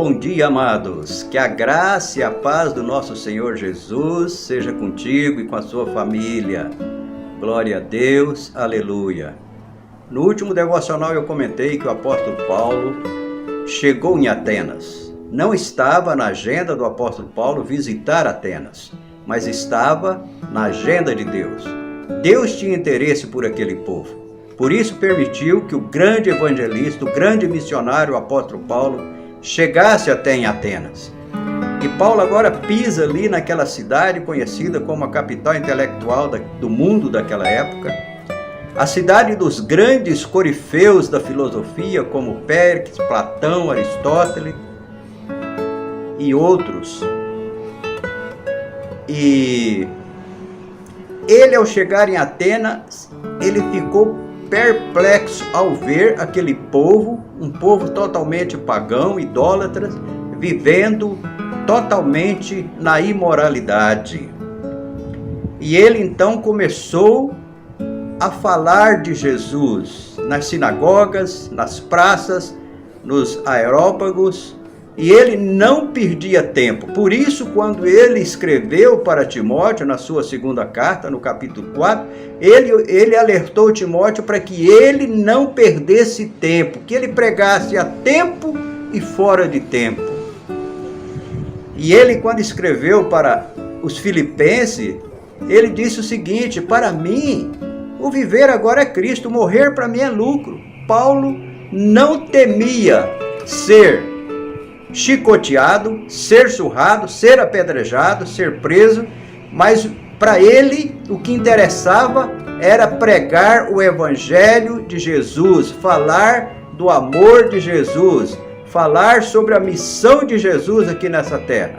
Bom dia, amados. Que a graça e a paz do nosso Senhor Jesus seja contigo e com a sua família. Glória a Deus, aleluia. No último devocional eu comentei que o apóstolo Paulo chegou em Atenas. Não estava na agenda do apóstolo Paulo visitar Atenas, mas estava na agenda de Deus. Deus tinha interesse por aquele povo. Por isso permitiu que o grande evangelista, o grande missionário, o apóstolo Paulo, chegasse até em Atenas. E Paulo agora pisa ali naquela cidade conhecida como a capital intelectual do mundo daquela época, a cidade dos grandes corifeus da filosofia como Péricles, Platão, Aristóteles e outros. E ele, ao chegar em Atenas, ele ficou perplexo ao ver aquele povo, um povo totalmente pagão, idólatra, vivendo totalmente na imoralidade. E ele então começou a falar de Jesus nas sinagogas, nas praças, nos aerópagos, e ele não perdia tempo. Por isso, quando ele escreveu para Timóteo, na sua segunda carta, no capítulo 4, ele alertou Timóteo para que ele não perdesse tempo, que ele pregasse a tempo e fora de tempo. E ele, quando escreveu para os filipenses, ele disse o seguinte: para mim, o viver agora é Cristo, morrer para mim é lucro. Paulo não temia ser chicoteado, ser surrado, ser apedrejado, ser preso, mas para ele o que interessava era pregar o evangelho de Jesus, falar do amor de Jesus, falar sobre a missão de Jesus aqui nessa terra.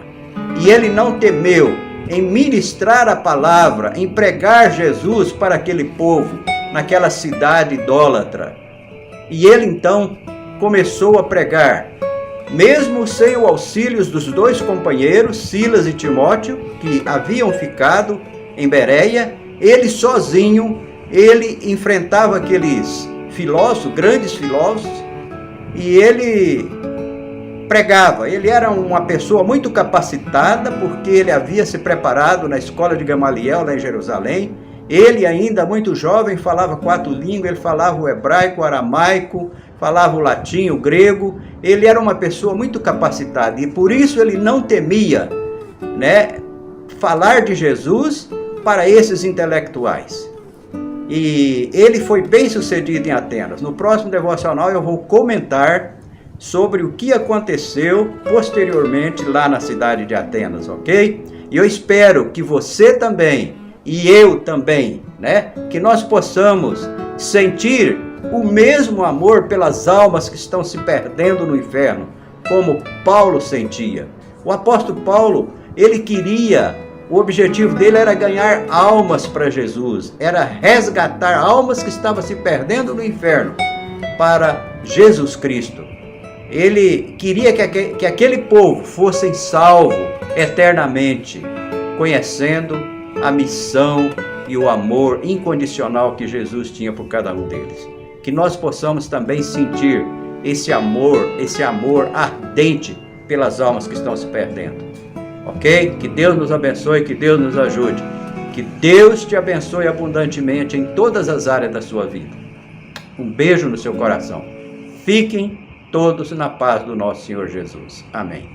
E ele não temeu em ministrar a palavra, em pregar Jesus para aquele povo, naquela cidade idólatra. E ele então começou a pregar, mesmo sem o auxílio dos dois companheiros, Silas e Timóteo, que haviam ficado em Bereia. Ele sozinho, ele enfrentava aqueles filósofos, grandes filósofos, e ele pregava. Ele era uma pessoa muito capacitada, porque ele havia se preparado na escola de Gamaliel, lá em Jerusalém. Ele, ainda muito jovem, falava 4 línguas, ele falava o hebraico, o aramaico, falava o latim, o grego. Ele era uma pessoa muito capacitada e por isso ele não temia, falar de Jesus para esses intelectuais. E ele foi bem sucedido em Atenas. No próximo devocional eu vou comentar sobre o que aconteceu posteriormente lá na cidade de Atenas, ok? E eu espero que você também e eu também, que nós possamos sentir o mesmo amor pelas almas que estão se perdendo no inferno, como Paulo sentia. O apóstolo Paulo, o objetivo dele era ganhar almas para Jesus, era resgatar almas que estavam se perdendo no inferno para Jesus Cristo. Ele queria que aquele povo fosse salvo eternamente, conhecendo a missão e o amor incondicional que Jesus tinha por cada um deles. Que nós possamos também sentir esse amor ardente pelas almas que estão se perdendo. Ok? Que Deus nos abençoe, que Deus nos ajude. Que Deus te abençoe abundantemente em todas as áreas da sua vida. Um beijo no seu coração. Fiquem todos na paz do nosso Senhor Jesus. Amém.